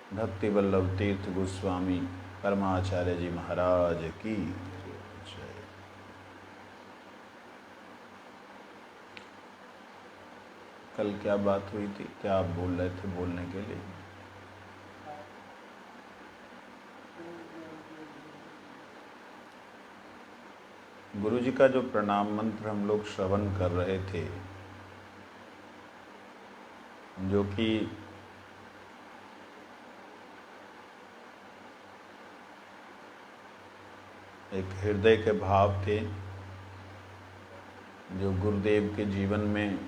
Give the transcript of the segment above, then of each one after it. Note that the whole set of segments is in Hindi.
भक्ति वल्लभ तीर्थ गोस्वामी परमाचार्य जी महाराज की जय। कल क्या बात हुई थी, क्या आप बोल रहे थे बोलने के लिए? गुरु जी का जो प्रणाम मंत्र हम लोग श्रवण कर रहे थे, जो कि एक हृदय के भाव थे, जो गुरुदेव के जीवन में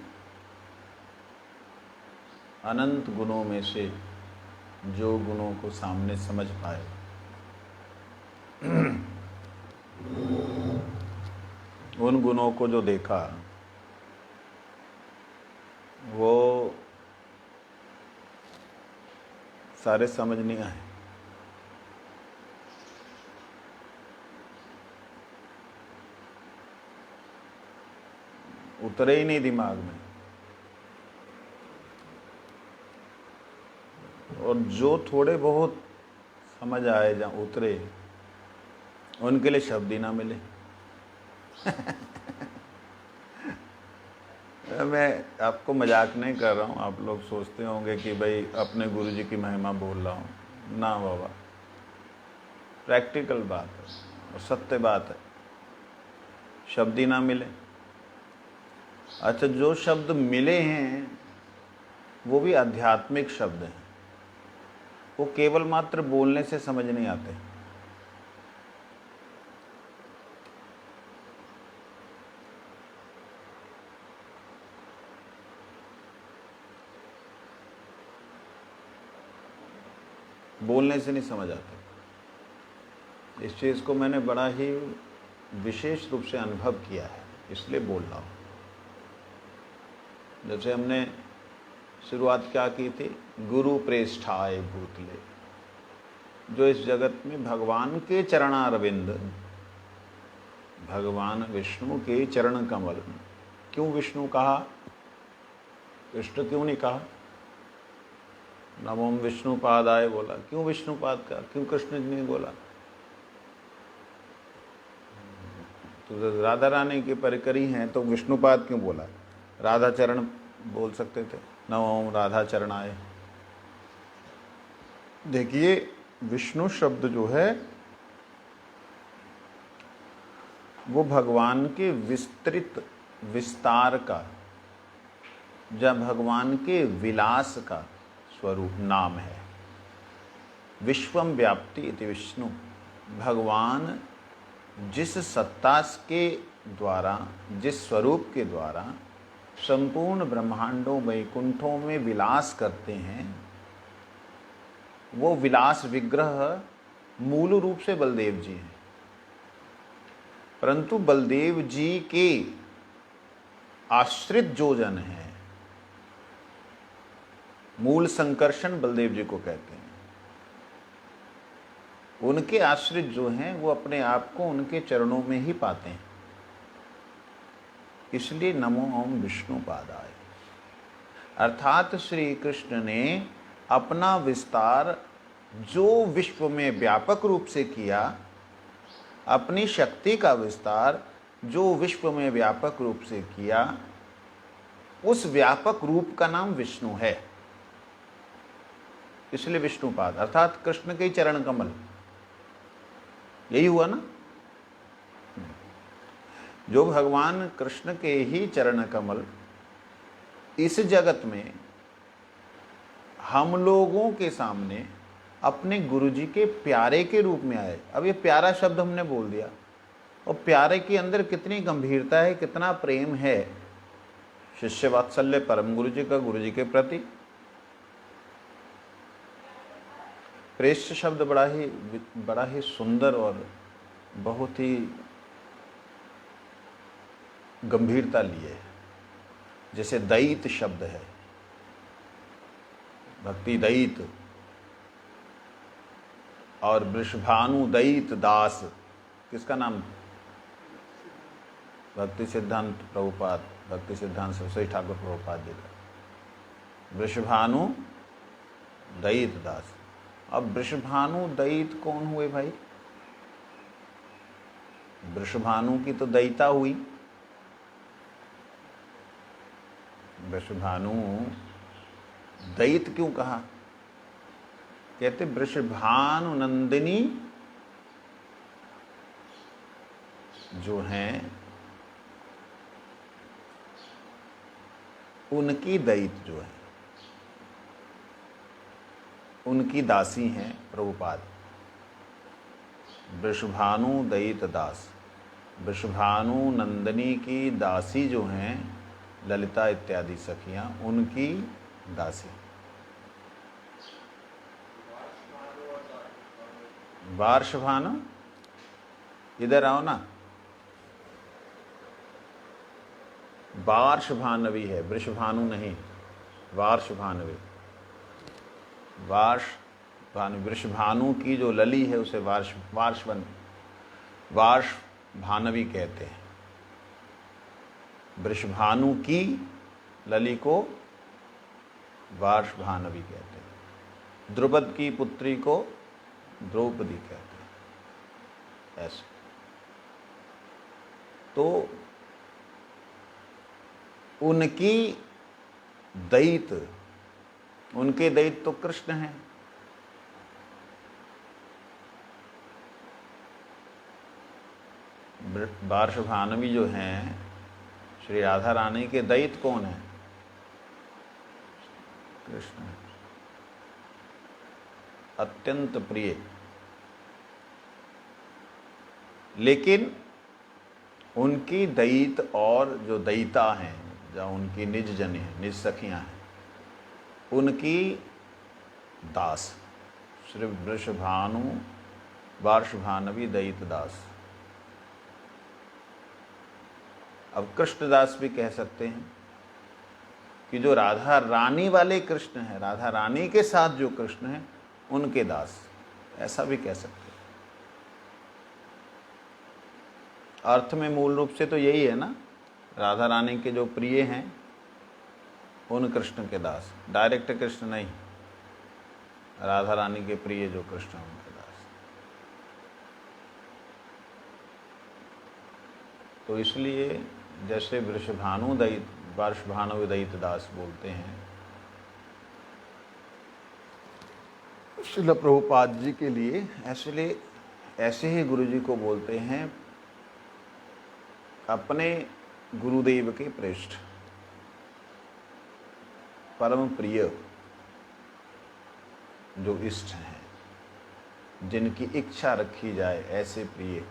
अनंत गुणों में से जो गुणों को सामने समझ पाए, उन गुणों को जो देखा वो सारे समझ नहीं आए। उतरे ही नहीं दिमाग में। और जो थोड़े बहुत समझ आए, जहाँ उतरे, उनके लिए शब्द ही ना मिले। मैं आपको मजाक नहीं कर रहा हूँ। आप लोग सोचते होंगे कि भाई अपने गुरु जी की महिमा बोल रहा हूँ। ना बाबा, प्रैक्टिकल बात है और सत्य बात है। शब्द ही ना मिले। अच्छा, जो शब्द मिले हैं वो भी आध्यात्मिक शब्द हैं। वो केवल मात्र बोलने से समझ नहीं आते। बोलने से नहीं समझ आते। इस चीज़ को मैंने बड़ा ही विशेष रूप से अनुभव किया है, इसलिए बोल रहा हूँ। जैसे हमने शुरुआत क्या की थी, गुरु प्रेष्ठाय भूतले, जो इस जगत में भगवान के चरणारविंद, भगवान विष्णु के चरण कमल। क्यों विष्णु कहा, कृष्ण क्यों नहीं कहा? नमोम विष्णुपादाय बोला। क्यों विष्णुपाद का, क्यों कृष्ण जी नहीं बोला? तो राधा रानी की परिकरी हैं तो विष्णुपाद क्यों बोला? राधा चरण बोल सकते थे, नमोम राधा चरणाय। देखिए, विष्णु शब्द जो है वो भगवान के विस्तृत विस्तार का, या भगवान के विलास का स्वरूप नाम है। विश्वम व्याप्ति इति विष्णु। भगवान जिस सत्ता के द्वारा, जिस स्वरूप के द्वारा संपूर्ण ब्रह्मांडों वैकुंठों में विलास करते हैं, वो विलास विग्रह मूल रूप से बलदेव जी हैं। परंतु बलदेव जी के आश्रित जो जन हैं, मूल संकर्षण बलदेव जी को कहते हैं, उनके आश्रित जो हैं वो अपने आप को उनके चरणों में ही पाते हैं। इसलिए नमो ओम विष्णुपादाय। अर्थात श्री कृष्ण ने अपना विस्तार जो विश्व में व्यापक रूप से किया, अपनी शक्ति का विस्तार जो विश्व में व्यापक रूप से किया, उस व्यापक रूप का नाम विष्णु है। इसलिए विष्णुपाद अर्थात कृष्ण के चरण कमल। यही हुआ ना, जो भगवान कृष्ण के ही चरण कमल इस जगत में हम लोगों के सामने अपने गुरु जी के प्यारे के रूप में आए। अब ये प्यारा शब्द हमने बोल दिया, और प्यारे के अंदर कितनी गंभीरता है, कितना प्रेम है, शिष्य वात्सल्य परम गुरु जी का गुरु जी के प्रति। प्रेष्ठ शब्द बड़ा ही सुंदर और बहुत ही गंभीरता लिए है। जैसे दैत शब्द है, भक्ति दैत, और वृषभानु दैत दास किसका नाम? भक्ति सिद्धांत प्रभुपाद, भक्ति सिद्धांत सरस्वती ठाकुर प्रभुपाद जी का। वृषभानु दैत दास, अब वृषभानु दैत कौन हुए भाई? वृषभानु की तो दैता हुई। वृषभानु दैत क्यों कहा? कहते वृषभानु नंदिनी जो हैं उनकी दैत जो है, उनकी दासी हैं प्रभुपाद। वृषभानु दैत दास, वृषभानु नंदिनी की दासी जो हैं ललिता इत्यादि सखियां, उनकी दासी। वार्षभानु, इधर आओ ना। वार्षभानवी है, वृषभानु नहीं, वार्षभानवी। वृषभानु की जो लली है उसे वार्षभानवी कहते हैं। वृषभानु की लली को वार्षभानवी कहते हैं। द्रुपद की पुत्री को द्रौपदी कहते हैं। ऐसे तो उनकी दैत, उनके दैत तो कृष्ण हैं। वार्षभानवी जो हैं श्री राधा रानी के दैत कौन है? कृष्ण। अत्यंत प्रिय। लेकिन उनकी दैत और जो दैता हैं, जो उनकी निज जन हैं, निज सखियां हैं, उनकी दास श्री वृषभानु वार्षभानवी दैत दास। अब कृष्णदास भी कह सकते हैं कि जो राधा रानी वाले कृष्ण हैं, राधा रानी के साथ जो कृष्ण हैं उनके दास, ऐसा भी कह सकते हैं। अर्थ में मूल रूप से तो यही है ना, राधा रानी के जो प्रिय हैं उन कृष्ण के दास, डायरेक्ट कृष्ण नहीं, राधा रानी के प्रिय जो कृष्ण हैं उनके दास। तो इसलिए जैसे वृषभानु दैत, वार्षभानु दैत दास बोलते हैं, श्रील प्रभुपाद जी के लिए ऐसे ही गुरु जी को बोलते हैं अपने गुरुदेव के पृष्ठ, परम प्रिय जो इष्ट हैं, जिनकी इच्छा रखी जाए ऐसे प्रिय,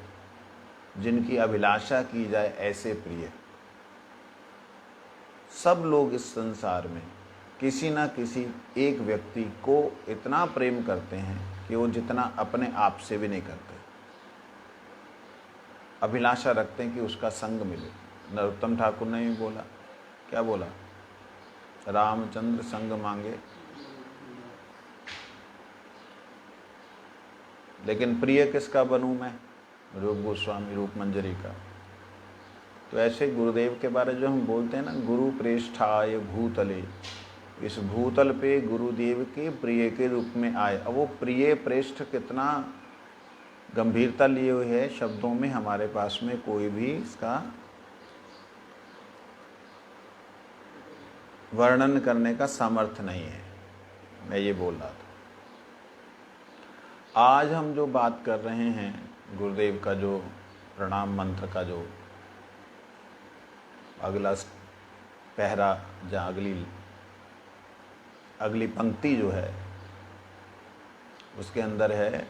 जिनकी अभिलाषा की जाए ऐसे प्रिय। सब लोग इस संसार में किसी ना किसी एक व्यक्ति को इतना प्रेम करते हैं कि वो जितना अपने आप से भी नहीं करते, अभिलाषा रखते हैं कि उसका संग मिले। नरोत्तम ठाकुर ने भी बोला, क्या बोला? रामचंद्र संग मांगे, लेकिन प्रिय किसका बनूं मैं? रूप गोस्वामी रूप मंजरी का। तो ऐसे गुरुदेव के बारे जो हम बोलते हैं ना, गुरु प्रेष्ठाय भूतले, इस भूतल पे गुरुदेव के प्रिय के रूप में आए। अब वो प्रिय प्रेष्ठ कितना गंभीरता लिए हुए है शब्दों में, हमारे पास में कोई भी इसका वर्णन करने का सामर्थ्य नहीं है। मैं ये बोल रहा था। आज हम जो बात कर रहे हैं गुरुदेव का, जो प्रणाम मंत्र का जो अगला पहरा, जहाँ अगली पंक्ति जो है उसके अंदर है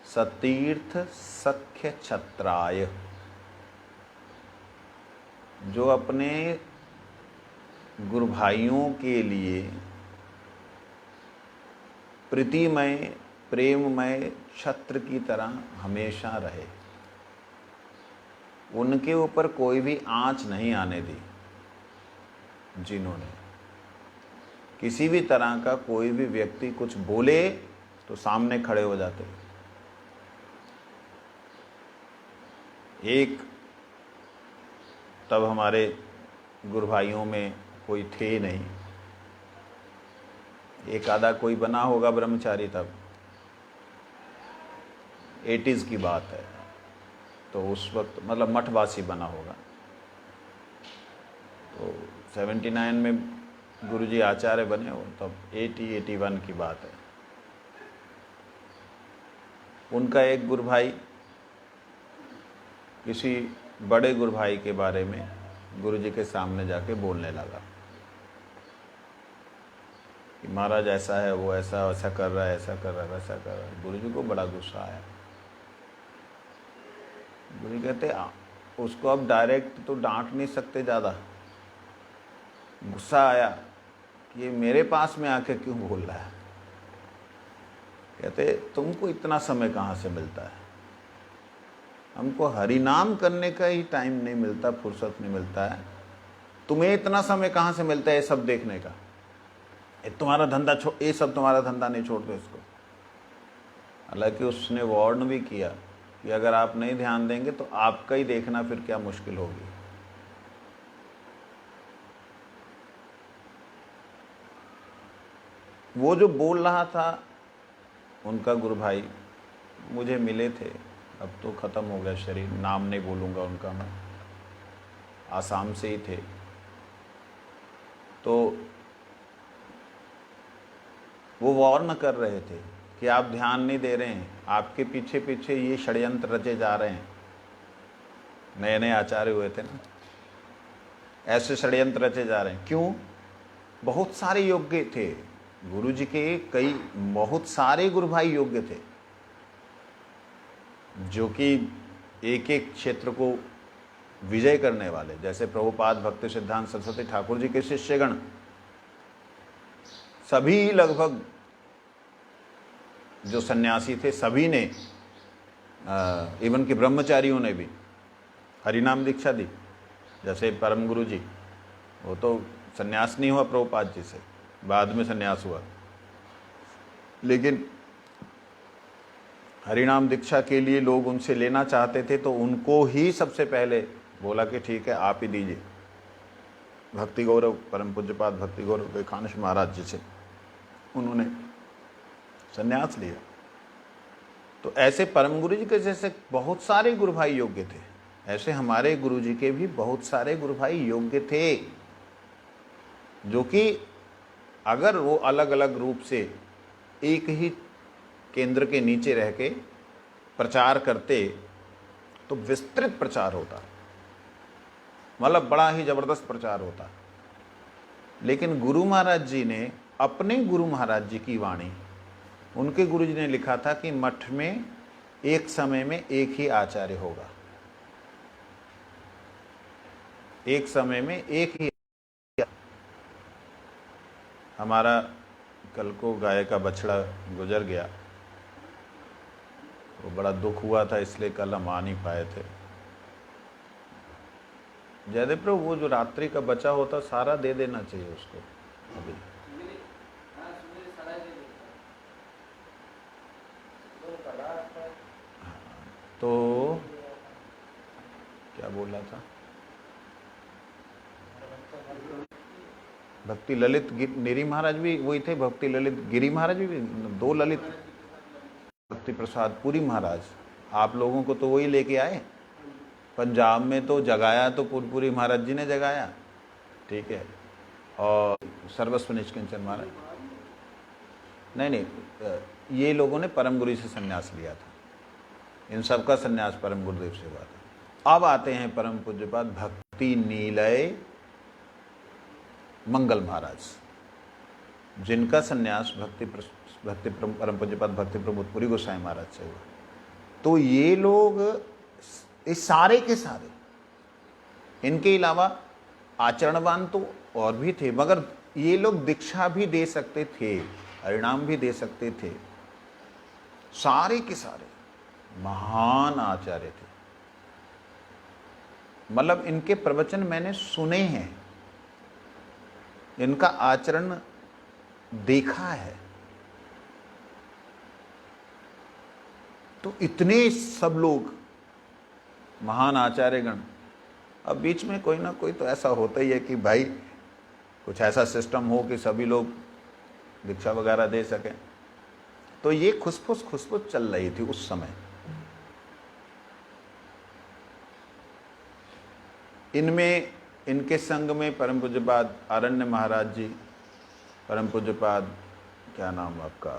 सतीर्थ सख्य छत्राय, जो अपने गुरु भाइयों के लिए प्रीतिमय प्रेममय छत्र की तरह हमेशा रहे, उनके ऊपर कोई भी आँच नहीं आने दी। जिन्होंने किसी भी तरह का कोई भी व्यक्ति कुछ बोले तो सामने खड़े हो जाते। एक तब हमारे गुरु भाइयों में कोई थे नहीं, एक आधा कोई बना होगा ब्रह्मचारी तब, 80s की बात है, तो उस वक्त मतलब मठवासी बना होगा। तो 79 में गुरुजी आचार्य बने हो, तब 81 की बात है। उनका एक गुरु भाई किसी बड़े गुरु भाई के बारे में गुरुजी के सामने जाके बोलने लगा कि महाराज ऐसा है, वो ऐसा ऐसा कर रहा है, ऐसा कर रहा है, वैसा कर रहा है। गुरुजी को बड़ा गुस्सा आया। गुरुजी कहते उसको अब डायरेक्ट तो डांट नहीं सकते ज़्यादा। गुस्सा आया कि ये मेरे पास में आके क्यों बोल रहा है। कहते तुमको इतना समय कहाँ से मिलता है, हमको हरि नाम करने का ही टाइम नहीं मिलता, फुर्सत नहीं मिलता है, तुम्हें इतना समय कहाँ से मिलता है ये सब देखने का। ये तुम्हारा धंधा ये सब तुम्हारा धंधा नहीं, छोड़ दो इसको। हालांकि उसने वार्न भी किया कि अगर आप नहीं ध्यान देंगे तो आपका ही देखना फिर क्या मुश्किल होगी। वो जो बोल रहा था, उनका गुरु भाई मुझे मिले थे, अब तो ख़त्म हो गया शरीर, नाम नहीं बोलूँगा उनका मैं, आसाम से ही थे। तो वो वार्न कर रहे थे कि आप ध्यान नहीं दे रहे हैं, आपके पीछे पीछे ये षड्यंत्र रचे जा रहे हैं। नए नए आचार्य हुए थे ना, ऐसे षड्यंत्र रचे जा रहे हैं। क्यों? बहुत सारे योग्य थे गुरु जी के, कई बहुत सारे गुरु भाई योग्य थे जो कि एक एक क्षेत्र को विजय करने वाले, जैसे प्रभुपाद भक्ति सिद्धांत सरस्वती ठाकुर जी के शिष्यगण सभी लगभग जो सन्यासी थे सभी ने, इवन के ब्रह्मचारियों ने भी हरिनाम दीक्षा दी। जैसे परम गुरु जी, वो तो सन्यास नहीं हुआ प्रभुपाद जी से, बाद में सन्यास हुआ, लेकिन हरिनाम दीक्षा के लिए लोग उनसे लेना चाहते थे, तो उनको ही सबसे पहले बोला कि ठीक है आप ही दीजिए। भक्ति गौरव परम पूज्यपाद भक्ति गौरव विवेकानंद महाराज जी से उन्होंने संन्यास लिया। तो ऐसे परम गुरु जी के जैसे बहुत सारे गुरु भाई योग्य थे, ऐसे हमारे गुरु जी के भी बहुत सारे गुरु भाई योग्य थे, जो कि अगर वो अलग अलग रूप से एक ही केंद्र के नीचे रह के प्रचार करते तो विस्तृत प्रचार होता, मतलब बड़ा ही जबरदस्त प्रचार होता। लेकिन गुरु महाराज जी ने अपने गुरु महाराज जी की वाणी, उनके गुरु जी ने लिखा था कि मठ में एक समय में एक ही आचार्य होगा, एक समय में एक ही। हमारा कल को गाय का बछड़ा गुजर गया, वो बड़ा दुख हुआ था, इसलिए कल हम आ नहीं पाए थे। जयदेव प्रभु, वो जो रात्रि का बचा होता सारा दे देना चाहिए उसको अभी। तो क्या बोल रहा था? भक्ति ललित गिरी महाराज भी वही थे, भक्ति ललित गिरी महाराज भी, दो ललित, भक्ति प्रसाद पुरी महाराज, आप लोगों को तो वही लेके आए। पंजाब में तो जगाया तो पुरपुरी महाराज जी ने जगाया, ठीक है, और सर्वस्व निष्किंचन महाराज, नहीं, ये लोगों ने परम गुरु से संन्यास लिया था, इन सबका संन्यास परम गुरुदेव से हुआ था। अब आते हैं परम पूज्यपाद भक्ति नीलय मंगल महाराज, जिनका संन्यास भक्ति परम पूज्यपाद भक्ति प्रमोद पुरी गोसाई महाराज से हुआ। तो ये लोग इस सारे के सारे, इनके अलावा आचरणवान तो और भी थे, मगर ये लोग दीक्षा भी दे सकते थे, हरिनाम भी दे सकते थे, सारे के सारे महान आचार्य थे। मतलब इनके प्रवचन मैंने सुने हैं, इनका आचरण देखा है। तो इतने सब लोग महान आचार्यगण, अब बीच में कोई ना कोई तो ऐसा होता ही है कि भाई कुछ ऐसा सिस्टम हो कि सभी लोग दीक्षा वगैरह दे सकें। तो ये खुसफुस चल रही थी उस समय। इनमें इनके संग में परम पूज्यपाद आरण्य महाराज जी, परम पूज्यपाद क्या नाम आपका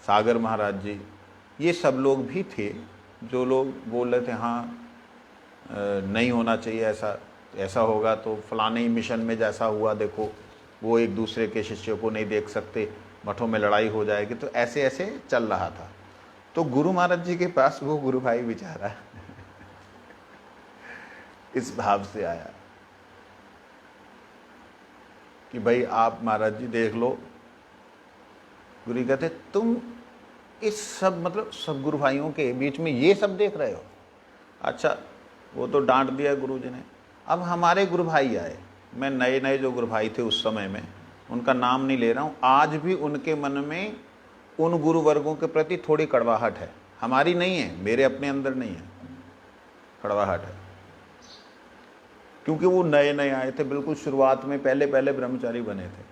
सागर महाराज जी, ये सब लोग भी थे जो लोग बोल रहे थे हाँ नहीं होना चाहिए ऐसा, ऐसा होगा तो फलाने ही मिशन में जैसा हुआ देखो, वो एक दूसरे के शिष्यों को नहीं देख सकते, मठों में लड़ाई हो जाएगी, तो ऐसे ऐसे चल रहा था। तो गुरु महाराज जी के पास वो गुरु भाई बेचारा इस भाव से आया कि भाई आप महाराज जी देख लो। गुरु कहते तुम इस सब मतलब सब गुरु भाइयों के बीच में ये सब देख रहे हो। अच्छा, वो तो डांट दिया गुरु जी ने। अब हमारे गुरु भाई आए, मैं नए नए जो गुरु भाई थे उस समय में, उनका नाम नहीं ले रहा हूँ, आज भी उनके मन में उन गुरु वर्गों के प्रति थोड़ी कड़वाहट है, हमारी नहीं है, मेरे अपने अंदर नहीं है, कड़वाहट है, क्योंकि वो नए नए आए थे, बिल्कुल शुरुआत में पहले पहले ब्रह्मचारी बने थे।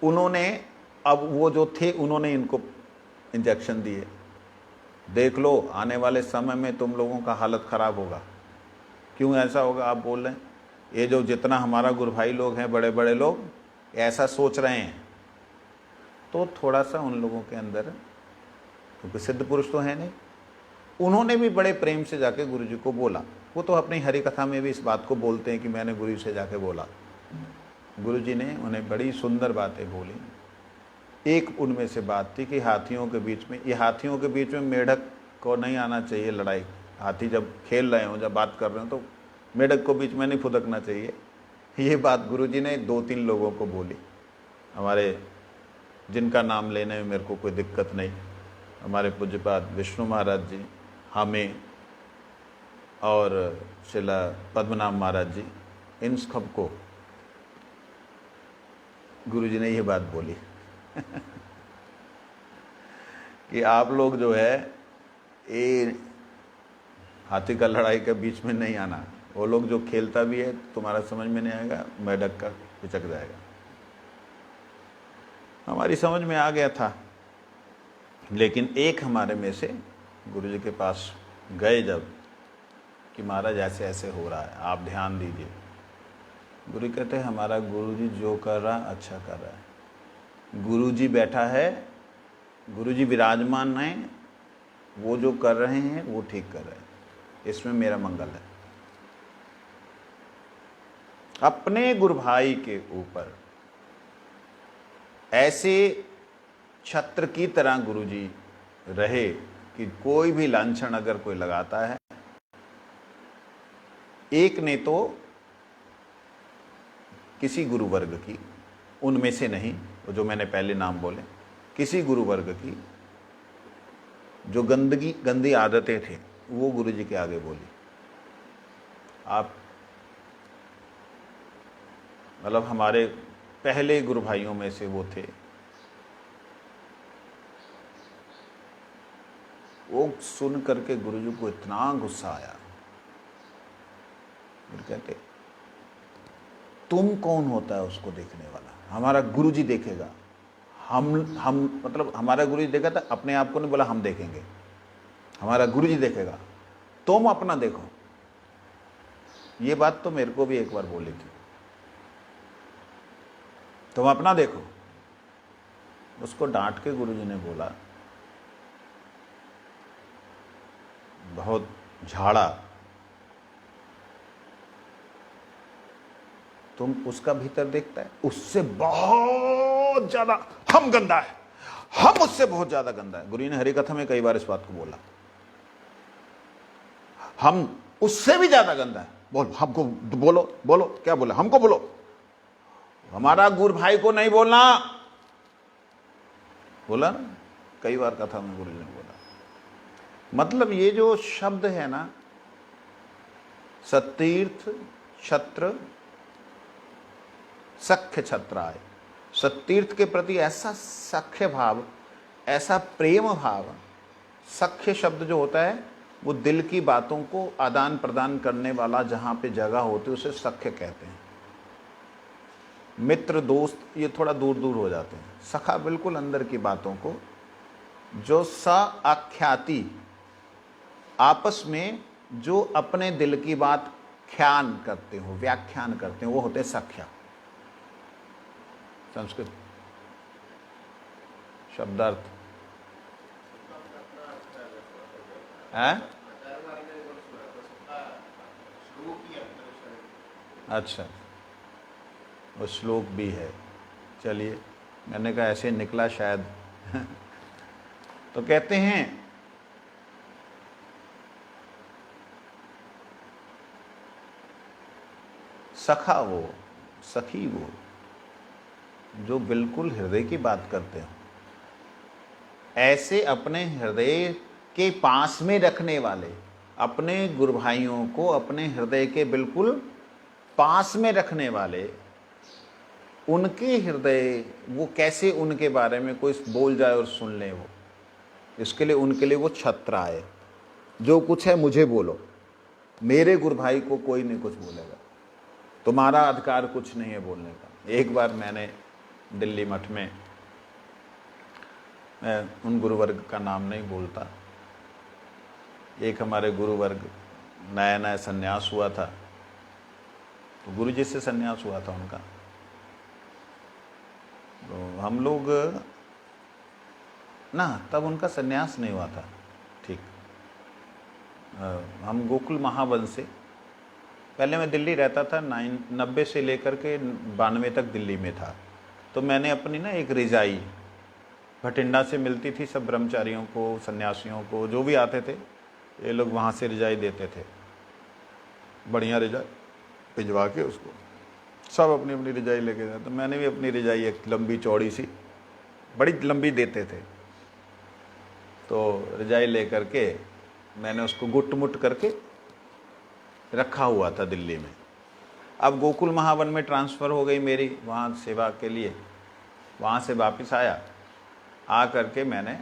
उन्होंने अब वो जो थे उन्होंने इनको इंजेक्शन दिए, देख लो आने वाले समय में तुम लोगों का हालत खराब होगा। क्यों ऐसा होगा आप बोल रहे हैं? ये जो जितना हमारा गुरु भाई लोग हैं, बड़े बड़े लोग ऐसा सोच रहे हैं। तो थोड़ा सा उन लोगों के अंदर, क्योंकि सिद्ध पुरुष तो है नहीं, उन्होंने भी बड़े प्रेम से जाके गुरु जी को बोला। वो तो अपनी हरि कथा में भी इस बात को बोलते हैं कि मैंने गुरु जी से जाके बोला। गुरु जी ने उन्हें बड़ी सुंदर बातें बोली। एक उनमें से बात थी कि हाथियों के बीच में, ये हाथियों के बीच में मेढक को नहीं आना चाहिए लड़ाई। हाथी जब खेल रहे हो, जब बात कर रहे हो, तो मेढक को बीच में नहीं फुदकना चाहिए। ये बात गुरुजी ने 2-3 लोगों को बोली, हमारे जिनका नाम लेने में मेरे को कोई दिक्कत नहीं, हमारे पूज्यपाद विष्णु महाराज जी, हमें और शिला पद्मनाभ महाराज जी, इन सब को गुरुजी ने ये बात बोली कि आप लोग जो है ये हाथी का लड़ाई के बीच में नहीं आना। वो लोग जो खेलता भी है तुम्हारा समझ में नहीं आएगा, मेढक का पिचक जाएगा। हमारी समझ में आ गया था, लेकिन एक हमारे में से गुरुजी के पास गए जब कि महाराज ऐसे ऐसे हो रहा है, आप ध्यान दीजिए। गुरु कहते हैं हमारा गुरुजी जो कर रहा है अच्छा कर रहा है। गुरुजी बैठा है, गुरुजी विराजमान है, वो जो कर रहे हैं वो ठीक कर रहे हैं, इसमें मेरा मंगल है। अपने गुरु भाई के ऊपर ऐसे छत्र की तरह गुरुजी रहे कि कोई भी लांछन अगर कोई लगाता है, एक ने तो किसी गुरु वर्ग की, उनमें से नहीं, वो जो मैंने पहले नाम बोले, किसी गुरु वर्ग की जो गंदी आदतें थी वो गुरुजी के आगे बोली। आप मतलब हमारे पहले गुरु भाइयों में से वो थे, वो सुन करके गुरुजी को इतना गुस्सा आया। फिर कहते तुम कौन होता है उसको देखने वाला? हमारा गुरुजी देखेगा, हम मतलब हमारा गुरुजी देखा था, अपने आप को नहीं बोला हम देखेंगे, हमारा गुरुजी देखेगा, तुम अपना देखो। ये बात तो मेरे को भी एक बार बोली थी, तुम अपना देखो। उसको डांट के गुरुजी ने बोला, बहुत झाड़ा, तुम उसका भीतर देखता है, उससे बहुत ज्यादा हम गंदा है, हम उससे बहुत ज्यादा गंदा है। गुरु ने हरि कथा में कई बार इस बात को बोला, हम उससे भी ज्यादा गंदा है। बोल, हमको बोलो, बोलो क्या बोला, हमको बोलो, हमारा गुरु भाई को नहीं बोलना। बोला ना, कई बार कथा में गुरु ने बोला। मतलब ये जो शब्द है ना, सतीर्थ छत्र सख्य छत्राय, सतीर्थ के प्रति ऐसा सख्य भाव, ऐसा प्रेम भाव। सख्य शब्द जो होता है वो दिल की बातों को आदान प्रदान करने वाला जहां पे जगह होती है उसे सख्य कहते हैं। मित्र दोस्त ये थोड़ा दूर दूर हो जाते हैं, सखा बिल्कुल अंदर की बातों को, जो स आख्याति आपस में जो अपने दिल की बात ख्यान करते हो, व्याख्यान करते हो, वो होते सख्या। संस्कृत शब्दार्थ है। अच्छा, वो श्लोक भी है। चलिए, मैंने कहा ऐसे निकला शायद। तो कहते हैं सखा वो, सखी वो जो बिल्कुल हृदय की बात करते हो, ऐसे अपने हृदय के पास में रखने वाले, अपने गुरु भाइयों को अपने हृदय के बिल्कुल पास में रखने वाले, उनके हृदय, वो कैसे उनके बारे में कोई बोल जाए और सुन ले, वो इसके लिए उनके लिए वो छत्र आए, जो कुछ है मुझे बोलो, मेरे गुरु भाई को कोई नहीं कुछ बोलेगा, तुम्हारा अधिकार कुछ नहीं है बोलने का। एक बार मैंने दिल्ली मठ में, मैं उन गुरुवर्ग का नाम नहीं बोलता, एक हमारे गुरुवर्ग नया नया संन्यास हुआ था, तो गुरु जी से संन्यास हुआ था उनका। तो हम लोग ना, तब उनका संन्यास नहीं हुआ था, ठीक। हम गोकुल महावन से, पहले मैं दिल्ली रहता था, 90 से लेकर के 92 तक दिल्ली में था। तो मैंने अपनी ना एक रिजाई भटिंडा से मिलती थी, सब ब्रह्मचारियों को, सन्यासियों को, जो भी आते थे, ये लोग वहाँ से रिजाई देते थे, बढ़िया रिजाई भिजवा के उसको, सब अपनी अपनी रिजाई लेके जाते। तो मैंने भी अपनी रिजाई एक लंबी चौड़ी सी, बड़ी लंबी देते थे, तो रिजाई ले करके मैंने उसको गुट मुट करके रखा हुआ था दिल्ली में। अब गोकुल महावन में ट्रांसफ़र हो गई मेरी, वहाँ सेवा के लिए, वहाँ से वापस आया, आ करके मैंने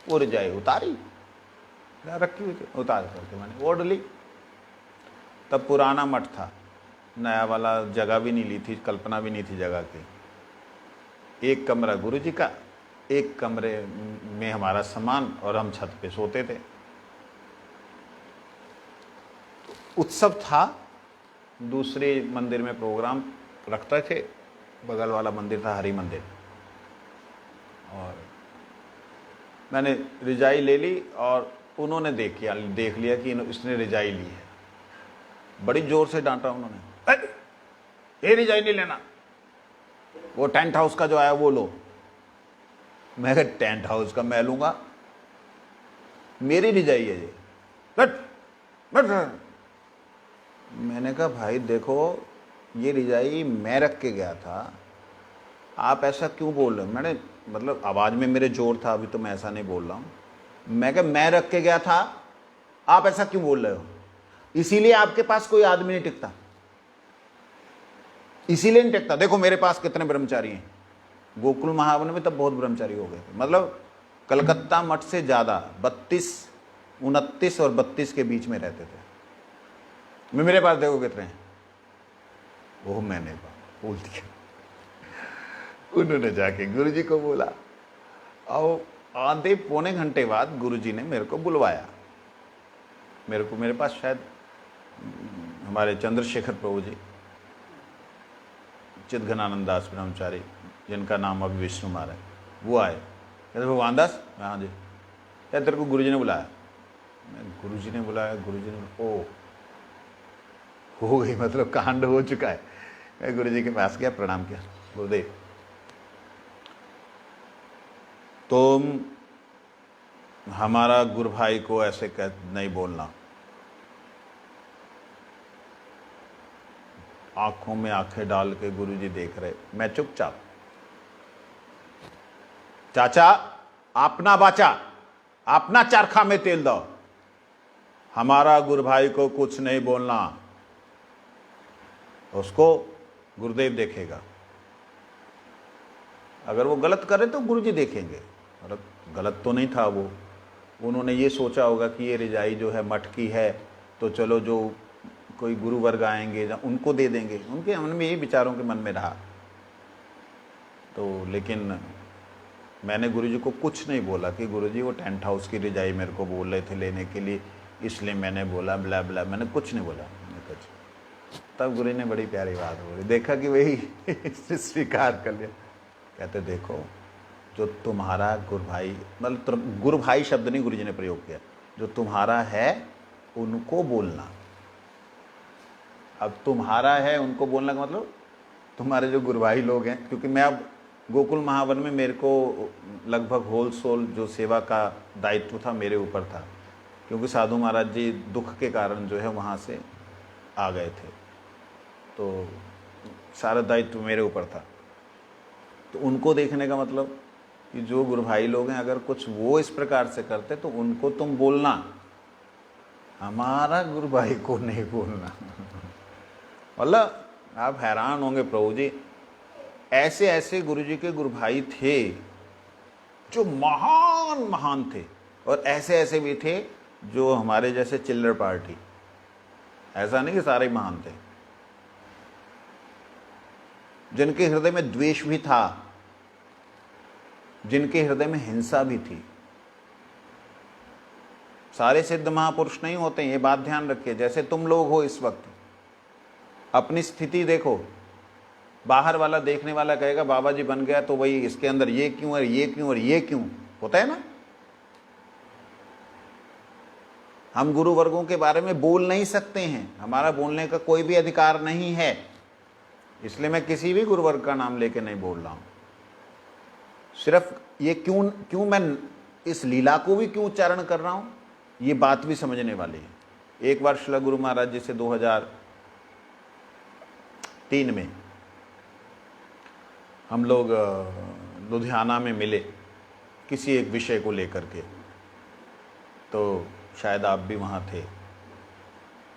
वो रिजाई उतारी, रखी हुई थी, उतार करके मैंने ओढ़ ली। तब पुराना मठ था, नया वाला जगह भी नहीं ली थी, कल्पना भी नहीं थी जगह की। एक कमरा गुरु जी का, एक कमरे में हमारा सामान, और हम छत पे सोते थे। उत्सव था, दूसरे मंदिर में प्रोग्राम रखते थे, बगल वाला मंदिर था हरि मंदिर, और मैंने रिजाई ले ली और उन्होंने देख लिया कि इसने रिजाई ली है। बड़ी जोर से डांटा उन्होंने, ये रिजाई नहीं लेना, वो टेंट हाउस का जो आया वो लो। मैं कहा टेंट हाउस का मैं लूंगा, मेरी रिजाई है ये, बट मैंने कहा भाई देखो, ये रिजाई मैं रख के गया था, आप ऐसा क्यों बोल रहे हो? मैंने, मतलब आवाज़ में मेरे जोर था, अभी तो मैं ऐसा नहीं बोल रहा हूँ। मैं कहा मैं रख के गया था, आप ऐसा क्यों बोल रहे हो? इसीलिए आपके पास कोई आदमी नहीं टिकता, इसीलिए नहीं टिकता। देखो मेरे पास कितने ब्रह्मचारी हैं, गोकुल महावन में तब बहुत ब्रह्मचारी हो गए थे, मतलब कलकत्ता मठ से ज़्यादा, 29 और 32 के बीच में रहते थे। मेरे पास देखो कितने हैं, वो मैंने बोल दिया। उन्होंने जाके गुरुजी को बोला, और आधे पौने घंटे बाद गुरुजी ने मेरे को बुलवाया। मेरे पास शायद हमारे चंद्रशेखर प्रभु जी, चिदघनानंद दास ब्रह्मचारी, जिनका नाम अभी विष्णु कुमार है, वो आए। कहते भगवान दास, हाँ जी, क्या तेरे को गुरुजी ने बुलाया? गुरुजी ने बुलाया, गुरुजी ने, ओ हो गई, मतलब कांड हो चुका है। मैं गुरुजी के पास गया, प्रणाम किया, गुरुदेव तुम हमारा गुरु भाई को ऐसे कह नहीं बोलना। आंखों में आंखें डाल के गुरुजी देख रहे, मैं चुपचाप, चाचा अपना बाचा, अपना चरखा में तेल दो, हमारा गुरु भाई को कुछ नहीं बोलना, उसको गुरुदेव देखेगा, अगर वो गलत करे तो गुरुजी देखेंगे। मतलब गलत तो नहीं था वो, उन्होंने ये सोचा होगा कि ये रिजाई जो है मठ की है, तो चलो जो कोई गुरु वर्ग आएंगे उनको दे देंगे, उनके मन में यही विचारों के मन में रहा। तो लेकिन मैंने गुरुजी को कुछ नहीं बोला कि गुरुजी वो टेंट हाउस की रिजाई मेरे को बोल रहे थे लेने के लिए, इसलिए मैंने बोला ब्ला ब्ला, मैंने कुछ नहीं बोला, मैंने कुछ। तब गुरु ने बड़ी प्यारी बात बोली, देखा कि वही स्वीकार कर लिया। कहते देखो, जो तुम्हारा गुरु भाई, मतलब गुरु भाई शब्द नहीं गुरु जी ने प्रयोग किया, जो तुम्हारा है उनको बोलना। अब तुम्हारा है उनको बोलना का मतलब तुम्हारे जो गुरु भाई लोग हैं, क्योंकि मैं अब गोकुल महावन में मेरे को लगभग होल सोल जो सेवा का दायित्व था मेरे ऊपर था, क्योंकि साधु महाराज जी दुख के कारण जो है वहाँ से आ गए थे, तो सारा दायित्व मेरे ऊपर था। तो उनको देखने का मतलब कि जो गुरु भाई लोग हैं अगर कुछ वो इस प्रकार से करते तो उनको तुम बोलना, हमारा गुरु भाई को नहीं बोलना। मतलब आप हैरान होंगे प्रभु जी, ऐसे ऐसे गुरु जी के गुरु भाई थे जो महान महान थे, और ऐसे ऐसे भी थे जो हमारे जैसे चिल्लर पार्टी। ऐसा नहीं कि सारे महान थे, जिनके हृदय में द्वेष भी था, जिनके हृदय में हिंसा भी थी। सारे सिद्ध महापुरुष नहीं होते, ये बात ध्यान रखिए। जैसे तुम लोग हो इस वक्त, अपनी स्थिति देखो, बाहर वाला देखने वाला कहेगा बाबा जी बन गया तो वही इसके अंदर ये क्यों और ये क्यों और ये क्यों, होता है ना। हम गुरु वर्गों के बारे में बोल नहीं सकते हैं, हमारा बोलने का कोई भी अधिकार नहीं है, इसलिए मैं किसी भी गुरु वर्ग का नाम लेके नहीं बोल रहा हूं। सिर्फ ये क्यों मैं इस लीला को भी क्यों उच्चारण कर रहा हूं, ये बात भी समझने वाली है। एक बार श्री गुरु महाराज जी से 2003 में हम लोग लुधियाना में मिले किसी एक विषय को लेकर के, तो शायद आप भी वहाँ थे,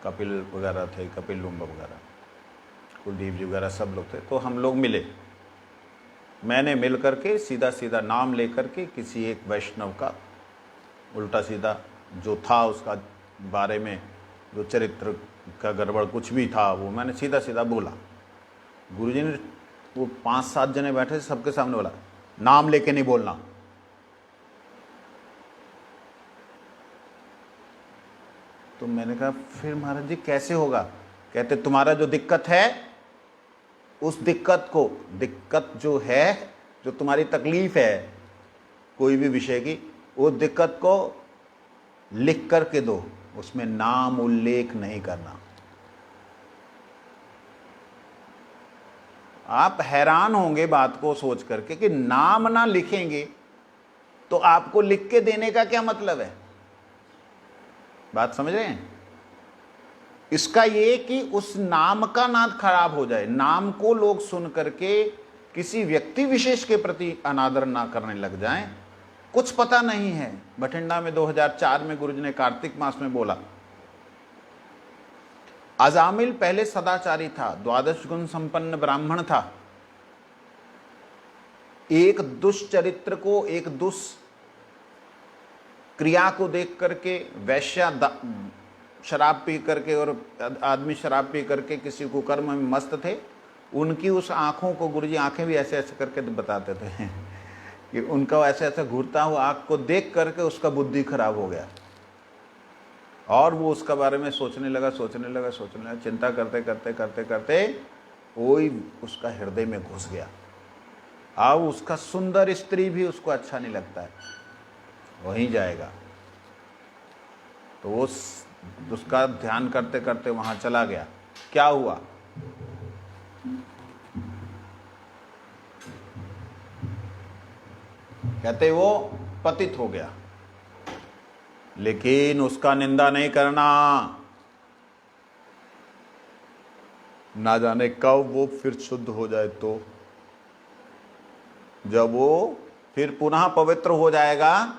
कपिल वगैरह थे, कपिल लुम्बा वगैरह, कुलदीप जी वगैरह सब लोग थे। तो हम लोग मिले, मैंने मिल करके सीधा सीधा नाम लेकर के किसी एक वैष्णव का उल्टा सीधा जो था उसका बारे में जो चरित्र का गड़बड़ कुछ भी था वो मैंने सीधा सीधा बोला। गुरुजी ने, वो 5-7 जने बैठे थे, सबके सामने बोला नाम लेके नहीं बोलना। तो मैंने कहा फिर महाराज जी कैसे होगा? कहते तुम्हारा जो दिक्कत है उस दिक्कत जो है, जो तुम्हारी तकलीफ है कोई भी विषय की, वो दिक्कत को लिख करके दो, उसमें नाम उल्लेख नहीं करना। आप हैरान होंगे बात को सोच करके कि नाम ना लिखेंगे तो आपको लिख के देने का क्या मतलब है? बात समझ रहे हैं? इसका ये कि उस नाम का नाद खराब हो जाए, नाम को लोग सुन करके किसी व्यक्ति विशेष के प्रति अनादर ना करने लग जाएं। कुछ पता नहीं है। बठिंडा में 2004 में गुरुजी ने कार्तिक मास में बोला, अजामिल पहले सदाचारी था, 12 गुण संपन्न ब्राह्मण था। एक दुष्चरित्र को, एक दुष्क्रिया को देख करके, वैश्या शराब पी करके और आदमी शराब पी करके किसी को कर्म में मस्त थे, उनकी उस आंखों को गुरुजी आंखें भी ऐसे ऐसे करके बताते थे कि उनका ऐसे ऐसे घूरता हुआ आंख को देख करके उसका बुद्धि खराब हो गया, और वो उसका बारे में सोचने लगा, चिंता करते करते करते करते कोई उसका हृदय में घुस गया। अब उसका सुंदर स्त्री भी उसको अच्छा नहीं लगता है, वहीं जाएगा। तो वो उसका ध्यान करते करते वहां चला गया। क्या हुआ? कहते वो पतित हो गया, लेकिन उसका निंदा नहीं करना। ना जाने कब वो फिर शुद्ध हो जाए, तो जब वो फिर पुनः पवित्र हो जाएगा,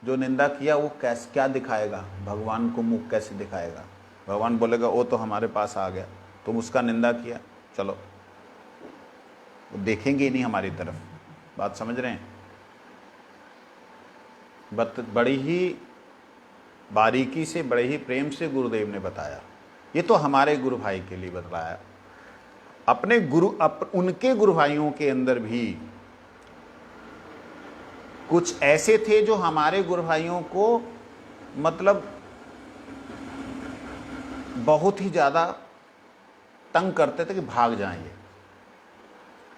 जो निंदा किया वो कैसे, क्या दिखाएगा? भगवान को मुख कैसे दिखाएगा? भगवान बोलेगा वो तो हमारे पास आ गया, तुम उसका निंदा किया, चलो। वो देखेंगे ही नहीं हमारी तरफ। बात समझ रहे हैं? बड़ी ही बारीकी से, बड़े ही प्रेम से गुरुदेव ने बताया। ये तो हमारे गुरु भाई के लिए बताया। अपने उनके गुरु भाइयों के अंदर भी कुछ ऐसे थे जो हमारे गुरु भाइयों को मतलब बहुत ही ज़्यादा तंग करते थे कि भाग जाएंगे।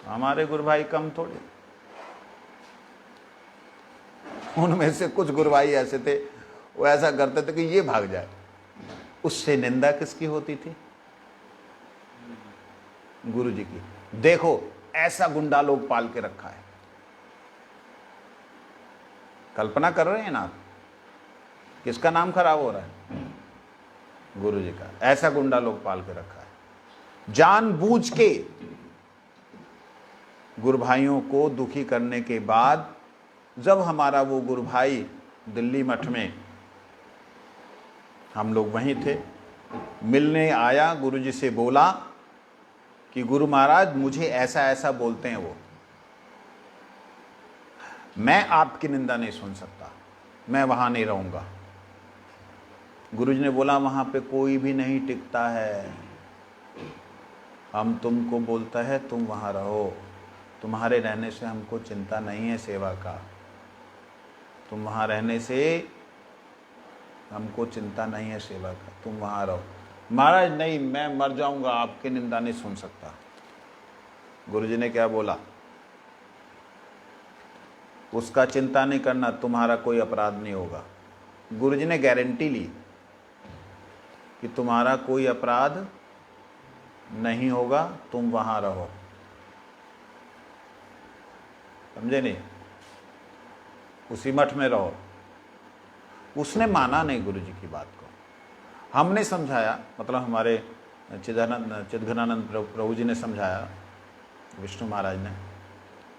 हमारे गुरु भाई कम थोड़े, उनमें से कुछ गुरु भाई ऐसे थे वो ऐसा करते थे कि ये भाग जाए। उससे निंदा किसकी होती थी? गुरु जी की। देखो ऐसा गुंडा लोग पाल के रखा है, कल्पना कर रहे हैं ना? किसका नाम खराब हो रहा है? गुरु जी का। ऐसा गुंडा लोग पाल के रखा है, जानबूझ के गुरु भाइयों को दुखी करने के बाद जब हमारा वो गुरु भाई दिल्ली मठ में, हम लोग वहीं थे, मिलने आया, गुरु जी से बोला कि गुरु महाराज मुझे ऐसा ऐसा बोलते हैं वो, मैं आपकी निंदा नहीं सुन सकता, मैं वहां नहीं रहूंगा। गुरु जी ने बोला वहां पे कोई भी नहीं टिकता है, हम तुमको बोलता है तुम वहां रहो, तुम्हारे रहने से हमको चिंता नहीं है सेवा का, तुम वहां रहने से हमको चिंता नहीं है सेवा का, तुम वहां रहो। महाराज नहीं, मैं मर जाऊंगा, आपकी निंदा नहीं सुन सकता। गुरु जी ने क्या बोला? उसका चिंता नहीं करना, तुम्हारा कोई अपराध नहीं होगा। गुरु जी ने गारंटी ली कि तुम्हारा कोई अपराध नहीं होगा, तुम वहां रहो। समझे नहीं? उसी मठ में रहो। उसने माना नहीं गुरु जी की बात को। हमने समझाया, मतलब हमारे चिदघनानंद प्रभु जी ने समझाया, विष्णु महाराज ने,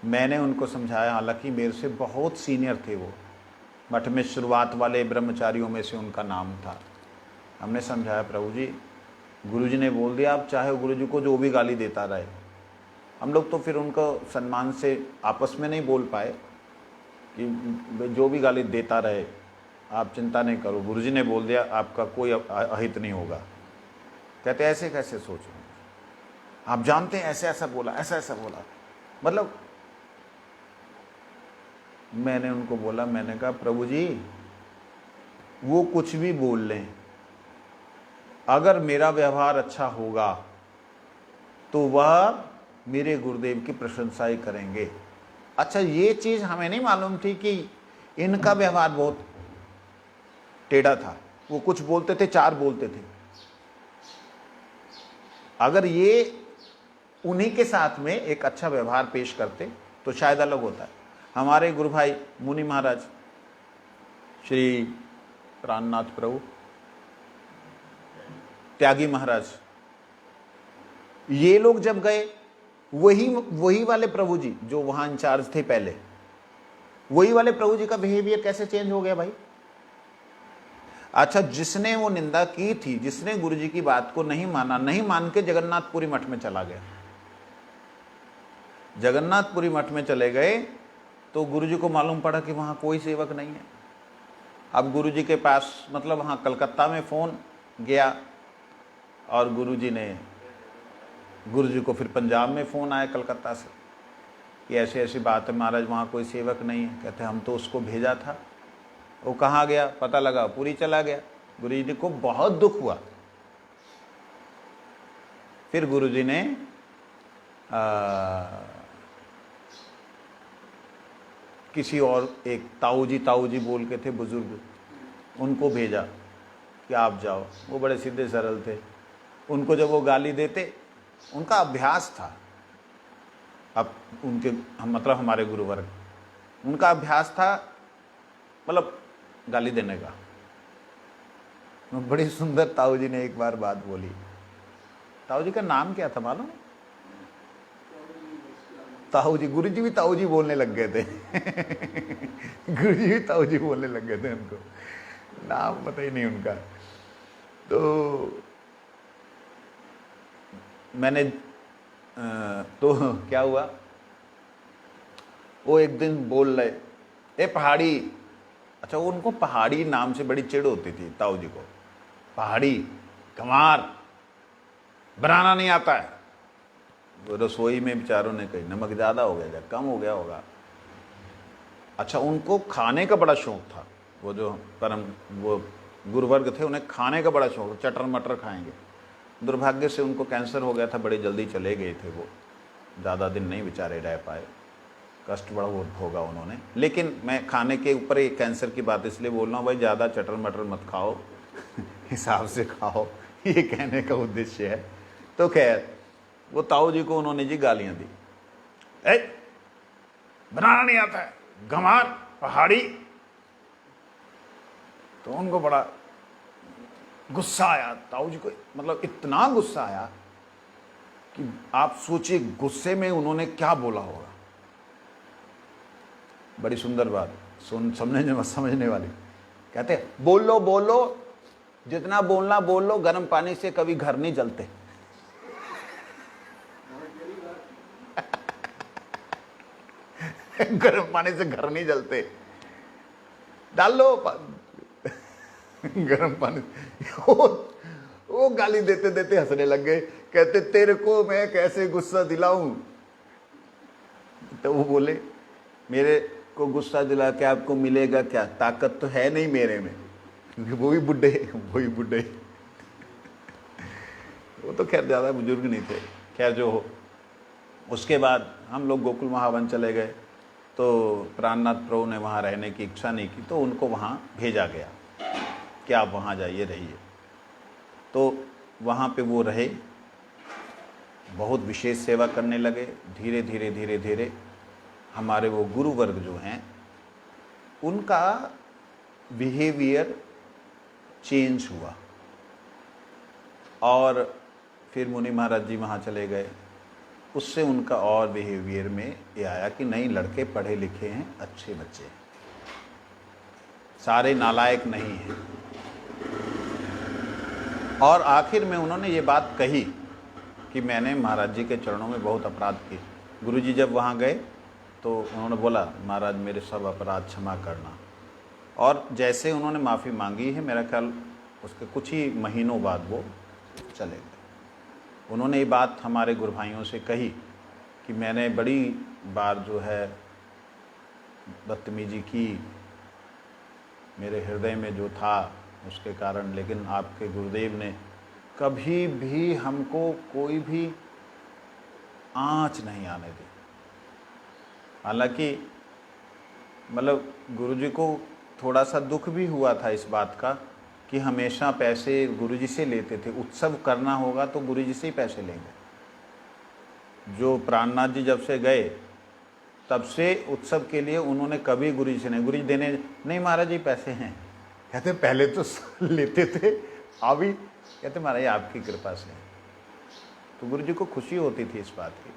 मैंने उनको समझाया, हालांकि मेरे से बहुत सीनियर थे वो, मठ में शुरुआत वाले ब्रह्मचारियों में से उनका नाम था। हमने समझाया प्रभु जी, गुरु जी ने बोल दिया, आप चाहे गुरु जी को जो भी गाली देता रहे। हम लोग तो फिर उनको सम्मान से आपस में नहीं बोल पाए कि जो भी गाली देता रहे आप चिंता नहीं करो, गुरु जी ने बोल दिया, आपका कोई अहित नहीं होगा। कहते ऐसे कैसे सोचो, आप जानते हैं ऐसे ऐसा बोला, ऐसा ऐसा बोला। मतलब मैंने उनको बोला, मैंने कहा प्रभु जी वो कुछ भी बोल लें, अगर मेरा व्यवहार अच्छा होगा तो वह मेरे गुरुदेव की प्रशंसा ही करेंगे। अच्छा ये चीज हमें नहीं मालूम थी कि इनका व्यवहार बहुत टेढ़ा था, वो कुछ बोलते थे चार बोलते थे। अगर ये उन्हीं के साथ में एक अच्छा व्यवहार पेश करते तो शायद अलग होता है। हमारे गुरु भाई मुनि महाराज श्री प्राणनाथ प्रभु, त्यागी महाराज, ये लोग जब गए, वही वाले प्रभु जी जो वहां इंचार्ज थे पहले, वही वाले प्रभु जी का बिहेवियर कैसे चेंज हो गया भाई? अच्छा जिसने वो निंदा की थी, जिसने गुरु जी की बात को नहीं माना, नहीं मान के जगन्नाथपुरी मठ में चला गया। जगन्नाथपुरी मठ में चले गए तो गुरु जी को मालूम पड़ा कि वहां कोई सेवक नहीं है। अब गुरु जी के पास, मतलब वहां कलकत्ता में फोन गया और गुरु जी को फिर पंजाब में फ़ोन आया कलकत्ता से कि ऐसी ऐसी बात है महाराज, वहाँ कोई सेवक नहीं है। कहते हम तो उसको भेजा था, वो कहाँ गया? पता लगा पूरी चला गया। गुरु जी को बहुत दुख हुआ। फिर गुरु जी ने किसी और, एक ताऊ जी बोल के थे बुजुर्ग, उनको भेजा कि आप जाओ। वो बड़े सीधे सरल थे। उनको जब वो गाली देते, उनका अभ्यास था, अब उनके मतलब हमारे गुरुवर्ग, उनका अभ्यास था मतलब गाली देने का। बड़ी सुंदर ताऊ जी ने एक बार बात बोली। ताऊ जी का नाम क्या था मालूम? ताऊ जी। गुरु जी भी ताऊ जी बोलने लग गए थे। गुरु जी भी ताऊ जी बोलने लग गए थे, उनको नाम पता ही नहीं उनका। तो मैंने तो क्या हुआ, वो एक दिन बोल रहे, ए पहाड़ी। अच्छा उनको पहाड़ी नाम से बड़ी चिढ़ होती थी ताऊ जी को। पहाड़ी, कमार, बनाना नहीं आता है। वो रसोई में बेचारों ने कही नमक ज़्यादा हो गया या कम हो गया होगा। अच्छा उनको खाने का बड़ा शौक था। वो जो परम वो गुरुवर्ग थे, उन्हें खाने का बड़ा शौक, चटर मटर खाएंगे। दुर्भाग्य से उनको कैंसर हो गया था, बड़ी जल्दी चले गए थे वो, ज़्यादा दिन नहीं बेचारे रह पाए, कष्ट बड़ा बहुत भोगा उन्होंने। लेकिन मैं खाने के ऊपर एक कैंसर की बात इसलिए बोल रहा हूँ भाई, ज़्यादा चटर मटर मत खाओ, हिसाब से खाओ, ये कहने का उद्देश्य है। तो खैर वो ताऊ जी को उन्होंने जी गालियाँ दी, बनाना नहीं आता है, गंवार पहाड़ी। तो उनको बड़ा गुस्सा आया ताऊ जी को, मतलब इतना गुस्सा आया कि आप सोचिए गुस्से में उन्होंने क्या बोला होगा। बड़ी सुंदर बात, समझने वाली। कहते बोलो बोलो, जितना बोलना बोल लो, गर्म पानी से कभी घर नहीं जलते। गर्म पानी से घर नहीं जलते, डाल लो गर्म पानी। वो गाली देते देते हंसने लग गए, कहते तेरे को मैं कैसे गुस्सा दिलाऊं। तो वो बोले मेरे को गुस्सा दिला के आपको मिलेगा क्या, ताकत तो है नहीं मेरे में। वो भी बुढ़े वो तो खैर ज़्यादा बुजुर्ग नहीं थे, खैर जो हो। उसके बाद हम लोग गोकुल महावन चले गए, तो प्राणनाथ प्रभु ने वहाँ रहने की इच्छा नहीं की, तो उनको वहाँ भेजा गया कि आप वहाँ जाइए रहिए। तो वहाँ पे वो रहे, बहुत विशेष सेवा करने लगे। धीरे धीरे धीरे धीरे हमारे वो गुरु वर्ग जो हैं उनका बिहेवियर चेंज हुआ, और फिर मुनि महाराज जी वहाँ चले गए। उससे उनका और बिहेवियर में ये आया कि नहीं, लड़के पढ़े लिखे हैं, अच्छे बच्चे हैं, सारे नालायक नहीं हैं। और आखिर में उन्होंने ये बात कही कि मैंने महाराज जी के चरणों में बहुत अपराध किए। गुरु जी जब वहाँ गए तो उन्होंने बोला महाराज मेरे सब अपराध क्षमा करना। और जैसे उन्होंने माफ़ी मांगी है, मेरा ख्याल उसके कुछ ही महीनों बाद वो चले गए। उन्होंने ये बात हमारे गुरु भाइयों से कही कि मैंने बड़ी बार जो है बदतमीजी की, मेरे हृदय में जो था उसके कारण, लेकिन आपके गुरुदेव ने कभी भी हमको कोई भी आँच नहीं आने दी। हालांकि मतलब गुरुजी को थोड़ा सा दुख भी हुआ था इस बात का कि हमेशा पैसे गुरुजी से लेते थे, उत्सव करना होगा तो गुरुजी से ही पैसे लेंगे। जो प्राणनाथ जी जब से गए तब से उत्सव के लिए उन्होंने कभी गुरुजी से नहीं, गुरुजी देने नहीं, महाराज जी पैसे हैं। कहते पहले तो लेते थे, अभी कहते महाराज आपकी कृपा से। तो गुरुजी को खुशी होती थी इस बात की।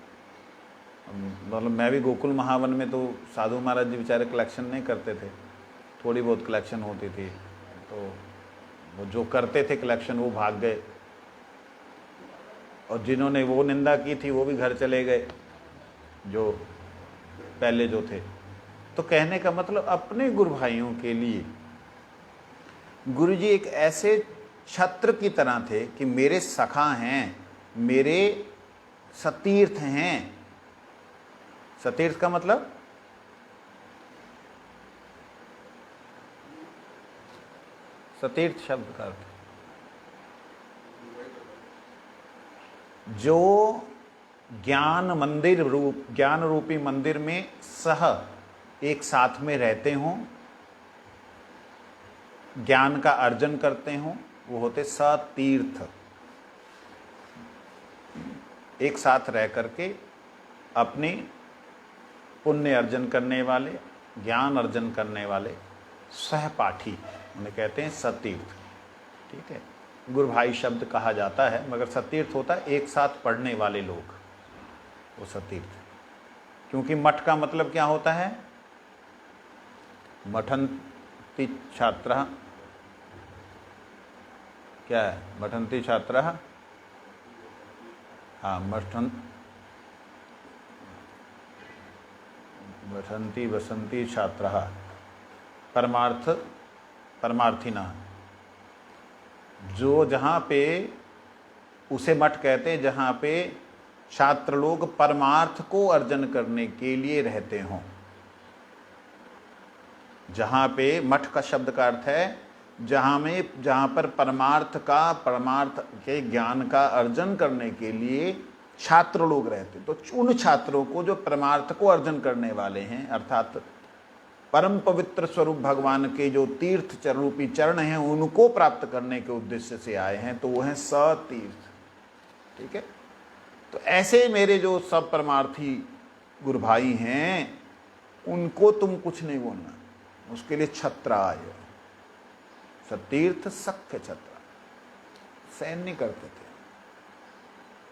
मतलब मैं भी गोकुल महावन में तो साधु महाराज जी बेचारे कलेक्शन नहीं करते थे, थोड़ी बहुत कलेक्शन होती थी, तो वो जो करते थे कलेक्शन वो भाग गए, और जिन्होंने वो निंदा की थी वो भी घर चले गए, जो पहले जो थे। तो कहने का मतलब अपने गुरु भाइयों के लिए गुरुजी एक ऐसे छत्र की तरह थे कि मेरे सखा हैं, मेरे सतीर्थ हैं। सतीर्थ का मतलब सतीर्थ शब्द का अर्थ जो ज्ञान मंदिर रूप, ज्ञान रूपी मंदिर में सह एक साथ में रहते हों, ज्ञान का अर्जन करते हों, वो होते सतीर्थ। एक साथ रह करके अपनी पुण्य अर्जन करने वाले, ज्ञान अर्जन करने वाले सहपाठी उन्हें कहते हैं सतीर्थ। ठीक है, गुरु भाई शब्द कहा जाता है, मगर सतीर्थ होता है एक साथ पढ़ने वाले लोग, वो सतीर्थ। क्योंकि मठ का मतलब क्या होता है, मठन्ति छात्रः, क्या है मठन्ति छात्रः, हाँ मठन्ति वसन्ति छात्रः परमार्थिना। जो जहाँ पे उसे मठ कहते हैं जहाँ पे छात्र लोग परमार्थ को अर्जन करने के लिए रहते हों। जहाँ पे मठ का शब्द का अर्थ है जहाँ पर परमार्थ के ज्ञान का अर्जन करने के लिए छात्र लोग रहते, तो उन छात्रों को जो परमार्थ को अर्जन करने वाले हैं, अर्थात परम पवित्र स्वरूप भगवान के जो तीर्थ रूपी चरण हैं, उनको प्राप्त करने के उद्देश्य से आए हैं, तो वो हैं सतीर्थ। ठीक है, तो ऐसे मेरे जो सब परमार्थी गुरु भाई हैं, उनको तुम कुछ नहीं बोलना, उसके लिए छत्राय, सतीर्थ सख्य छत्र, सहन नहीं करते थे।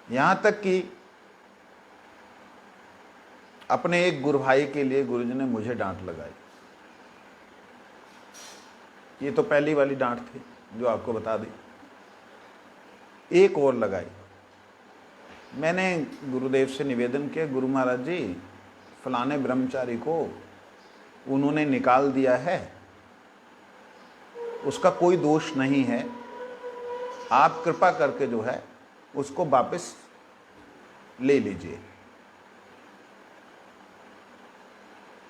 यहां तक कि अपने एक गुरु भाई के लिए गुरुजी ने मुझे डांट लगाई। ये तो पहली वाली डांट थी जो आपको बता दी। एक और लगाई। मैंने गुरुदेव से निवेदन किया, गुरु महाराज जी, फलाने ब्रह्मचारी को उन्होंने निकाल दिया है, उसका कोई दोष नहीं है, आप कृपा करके जो है उसको वापस ले लीजिए।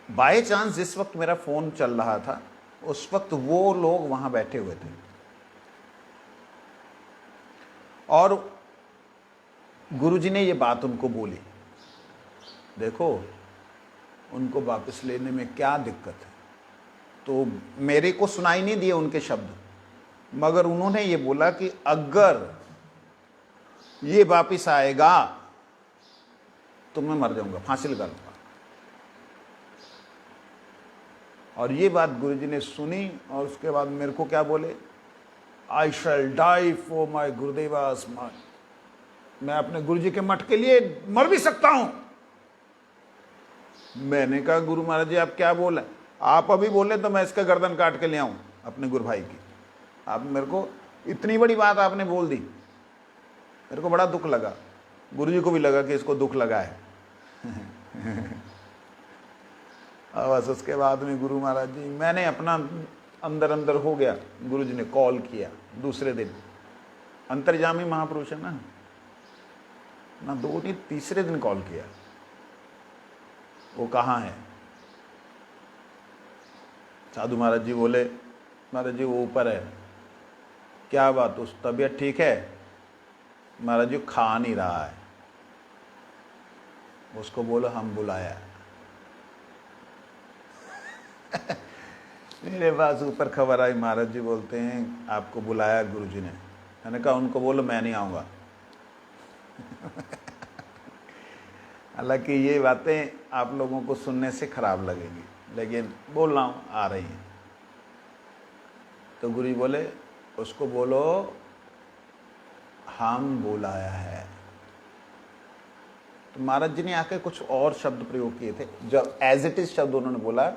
बाय चांस जिस वक्त मेरा फोन चल रहा था, उस वक्त वो लोग वहां बैठे हुए थे और गुरुजी ने ये बात उनको बोली, देखो उनको वापस लेने में क्या दिक्कत है। तो मेरे को सुनाई नहीं दिए उनके शब्द, मगर उन्होंने ये बोला कि अगर ये वापस आएगा तो मैं मर जाऊंगा, फांसी लगा लूंगा। और ये बात गुरुजी ने सुनी और उसके बाद मेरे को क्या बोले, आई शैल डाई फॉर माई गुरुदेवास मठ, मैं अपने गुरुजी के मठ के लिए मर भी सकता हूं। मैंने कहा गुरु महाराज जी आप क्या बोले, आप अभी बोले तो मैं इसका गर्दन काट के ले आऊं अपने गुरु भाई की। आप मेरे को इतनी बड़ी बात आपने बोल दी, मेरे को बड़ा दुख लगा, गुरुजी को भी लगा कि इसको दुख लगा है। बस उसके बाद में गुरु महाराज जी, मैंने अपना अंदर अंदर हो गया। गुरुजी ने कॉल किया दूसरे दिन, अंतर्यामी महापुरुष है ना, दो नहीं तीसरे दिन कॉल किया, वो कहाँ है। साधु महाराज जी बोले, महाराज जी वो ऊपर है। क्या बात, उस तबीयत ठीक है? महाराज जी खा नहीं रहा है। उसको बोलो हम बुलाया। मेरे पास ऊपर खबर आई, महाराज जी बोलते हैं आपको बुलाया गुरुजी ने। मैंने कहा उनको बोलो मैं नहीं आऊँगा। हालांकि ये बातें आप लोगों को सुनने से खराब लगेंगी, लेकिन बोल रहा हूँ, आ रही हैं। तो गुरुजी बोले उसको बोलो हम बुलाया है। तो महाराज जी ने आके कुछ और शब्द प्रयोग किए थे, जब एज इट इज शब्द उन्होंने बोला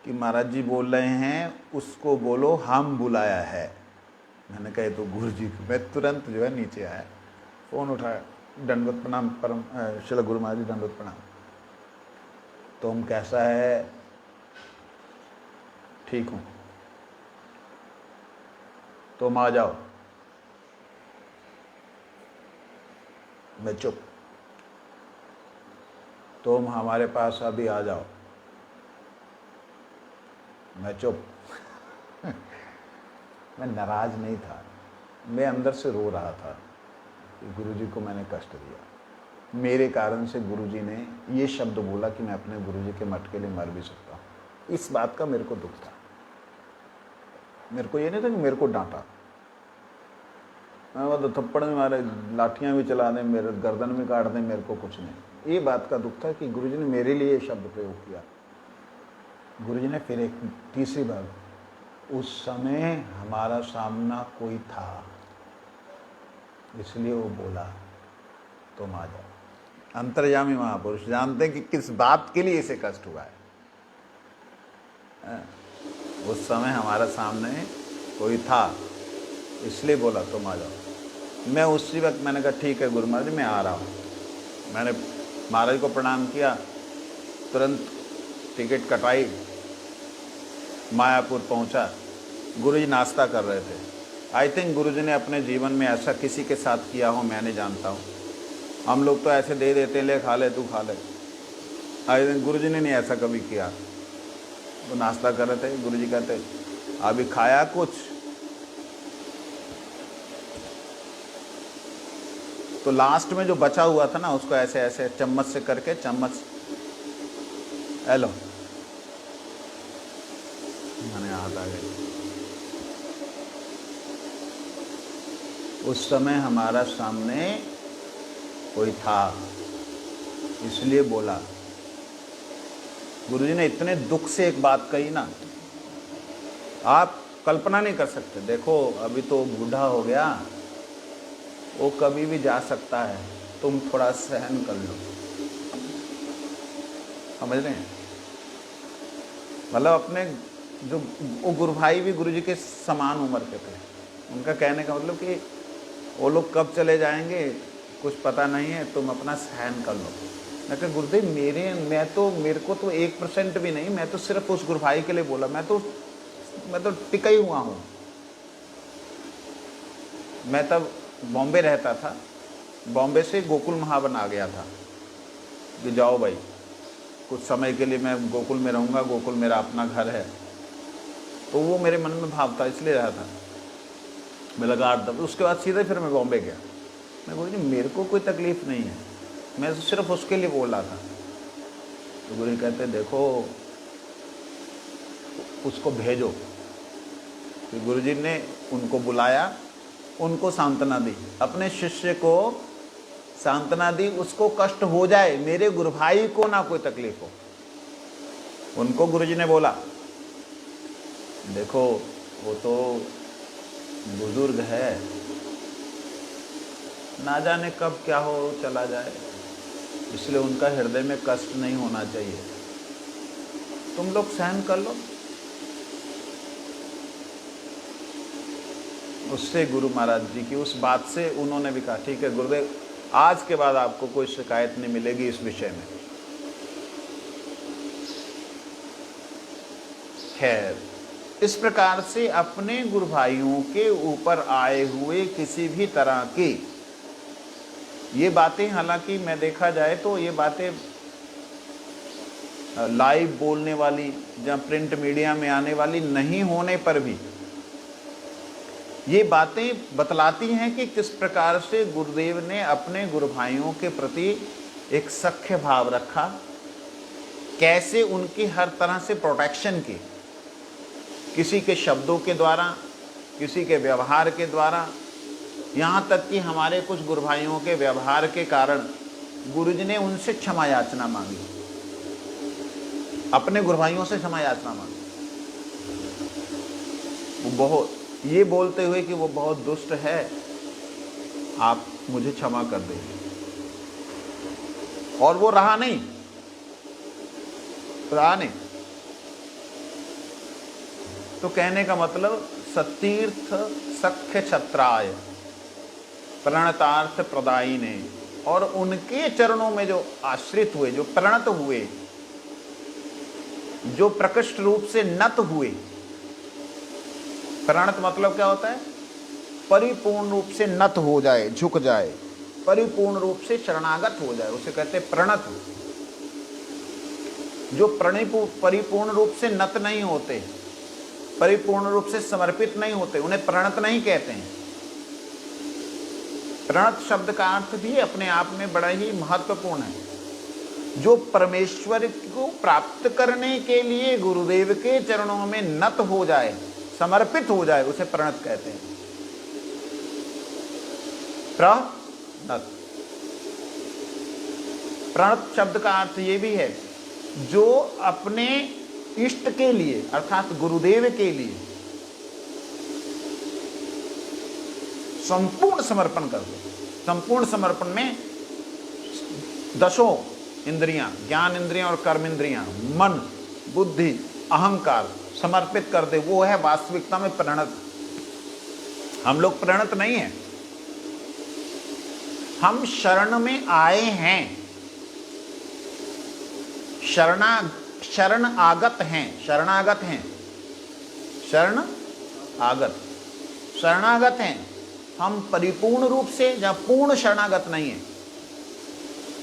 कि महाराज जी बोल रहे हैं उसको बोलो हम बुलाया है। मैंने कहा तो गुरुजी, मैं तुरंत जो है नीचे आया, फ़ोन उठाया, दंडवत प्रणाम, परम श्री गुरु महाराज जी दंडवत प्रणाम। तुम कैसा है? ठीक हूँ। तुम आ जाओ। मैं चुप। तुम हमारे पास अभी आ जाओ। मैं चुप। मैं नाराज नहीं था, मैं अंदर से रो रहा था कि गुरुजी को मैंने कष्ट दिया। मेरे कारण से गुरुजी ने ये शब्द बोला कि मैं अपने गुरुजी के मठ के लिए मर भी सकता हूँ। इस बात का मेरे को दुख था। मेरे को ये नहीं था कि मेरे को डांटा, मैं तो थप्पड़ में मारे, लाठियाँ भी चला दें, मेरे गर्दन में काट दें, मेरे को कुछ नहीं। ये बात का दुख था कि गुरुजी ने मेरे लिए ये शब्द प्रयोग किया। गुरुजी ने फिर एक तीसरी बार, उस समय हमारा सामना कोई था इसलिए वो बोला तुम आ जाओ। अंतर्यामी महापुरुष जानते हैं कि किस बात के लिए इसे कष्ट हुआ है। उस समय हमारा सामने कोई था इसलिए बोला तुम आ जाओ। मैं उसी वक्त मैंने कहा ठीक है गुरु महाराज जी मैं आ रहा हूँ। मैंने महाराज को प्रणाम किया, तुरंत टिकट कटाई, मायापुर पहुँचा। गुरुजी नाश्ता कर रहे थे। आई थिंक गुरुजी ने अपने जीवन में ऐसा किसी के साथ किया हो मैं नहीं जानता हूँ। हम लोग तो ऐसे दे देते, ले खा ले तू खा ले। आई थिंक गुरुजी ने नहीं ऐसा कभी किया। वो नाश्ता कर रहे थे, गुरुजी कहते अभी खाया कुछ? तो लास्ट में जो बचा हुआ था ना उसको ऐसे ऐसे चम्मच से करके, चम्मच हेलो मैंने हाथ आ गए। उस समय हमारा सामने कोई था, इसलिए बोला। गुरुजी ने इतने दुख से एक बात कही ना, आप कल्पना नहीं कर सकते। देखो अभी तो बूढ़ा हो गया, वो कभी भी जा सकता है, तुम थोड़ा सहन कर लो। समझ रहे हैं? मतलब अपने जो वो गुरु भाई भी गुरुजी के समान उम्र के थे। उनका कहने का मतलब कि वो लोग कब चले जाएंगे कुछ पता नहीं है, तुम अपना सहन कर लो। मैं कहा गुरुदेव मेरे को तो 1% भी नहीं, मैं तो सिर्फ उस गुरु भाई के लिए बोला, मैं तो टिका ही हुआ हूँ। मैं तब बॉम्बे रहता था, बॉम्बे से गोकुल महावन आ गया था कि जाओ भाई कुछ समय के लिए मैं गोकुल में रहूँगा, गोकुल मेरा अपना घर है। तो वो मेरे मन में भाव था, इसलिए रहा था। मैं लगा 8-10, उसके बाद सीधे फिर मैं बॉम्बे गया। मैं बोली मेरे को कोई तकलीफ़ नहीं है, मैं तो सिर्फ उसके लिए बोल रहा था। तो गुरु कहते देखो उसको भेजो। तो गुरुजी ने उनको बुलाया, उनको सांत्वना दी, अपने शिष्य को सांत्वना दी। उसको कष्ट हो जाए, मेरे गुरु भाई को ना कोई तकलीफ हो। उनको गुरुजी ने बोला देखो वो तो बुजुर्ग है, ना जाने कब क्या हो चला जाए, इसलिए उनका हृदय में कष्ट नहीं होना चाहिए, तुम लोग सहन कर लो। उससे गुरु महाराज जी की उस बात से उन्होंने भी कहा ठीक है गुरुदेव, आज के बाद आपको कोई शिकायत नहीं मिलेगी इस विषय में। खैर, इस प्रकार से अपने गुरु भाइयों के ऊपर आए हुए किसी भी तरह की ये बातें, हालांकि मैं देखा जाए तो ये बातें लाइव बोलने वाली या प्रिंट मीडिया में आने वाली नहीं होने पर भी ये बातें बतलाती हैं कि किस प्रकार से गुरुदेव ने अपने गुरु भाइयों के प्रति एक सख्य भाव रखा, कैसे उनकी हर तरह से प्रोटेक्शन की, किसी के शब्दों के द्वारा, किसी के व्यवहार के द्वारा, यहाँ तक कि हमारे कुछ गुरु भाइयों के व्यवहार के कारण गुरुजी ने उनसे क्षमा याचना मांगी, अपने गुरु भाइयों से क्षमा याचना मांगी। वो बहुत ये बोलते हुए कि वो बहुत दुष्ट है, आप मुझे क्षमा कर देंगे। और वो रहा नहीं। तो कहने का मतलब सतीर्थ सख्य छत्राय प्रणतार्थ प्रदायिने, और उनके चरणों में जो आश्रित हुए, जो प्रणत हुए, जो प्रकृष्ट रूप से नत हुए। प्रणत मतलब क्या होता है? परिपूर्ण रूप से नत हो जाए, झुक जाए, परिपूर्ण रूप से शरणागत हो जाए, उसे कहते हैं प्रणत। जो परिपूर्ण रूप से नत नहीं होते, परिपूर्ण रूप से समर्पित नहीं होते, उन्हें प्रणत नहीं कहते हैं। प्रणत शब्द का अर्थ भी अपने आप में बड़ा ही महत्वपूर्ण है। जो परमेश्वर को प्राप्त करने के लिए गुरुदेव के चरणों में नत हो जाए, समर्पित हो जाए, उसे प्रणत कहते हैं। प्रणत, प्रणत शब्द का अर्थ ये भी है जो अपने इष्ट के लिए अर्थात गुरुदेव के लिए संपूर्ण समर्पण कर दो। संपूर्ण समर्पण में दशों इंद्रियां, ज्ञान इंद्रियां और कर्म इंद्रियां, मन, बुद्धि, अहंकार समर्पित कर दे, वो है वास्तविकता में प्रणत। हम लोग प्रणत नहीं हैं, हम शरण में आए हैं, शरण आगत हैं, शरणागत हैं, शरणागत हैं। हम परिपूर्ण रूप से या पूर्ण शरणागत नहीं है।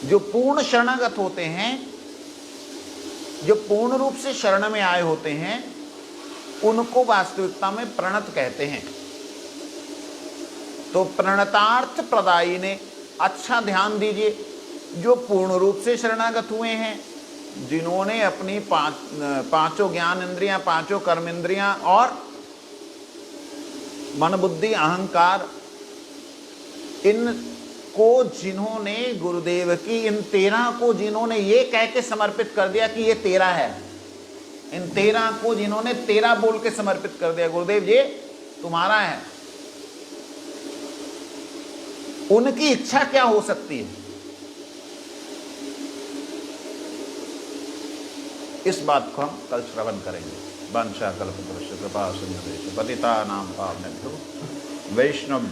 जो पूर्ण शरणागत होते हैं, जो पूर्ण रूप से शरण में आए होते हैं, उनको वास्तविकता में प्रणत कहते हैं। तो प्रणतार्थ प्रदायिने, अच्छा ध्यान दीजिए, जो पूर्ण रूप से शरणागत हुए हैं, जिन्होंने अपनी पांचों ज्ञान इंद्रियां, पांचों कर्म इंद्रियां और मन बुद्धि अहंकार, इनको जिन्होंने गुरुदेव की, इन 13 को जिन्होंने ये कह के समर्पित कर दिया कि ये तेरा है, इन 13 को जिन्होंने 13 बोल के समर्पित कर दिया, गुरुदेव ये तुम्हारा है, उनकी इच्छा क्या हो सकती है? इस बात को हम कल श्रवण करेंगे। वांछा कल्पतरुश्च कृपा सिंधुभ्यो पतितानां पावनेभ्यो वैष्णव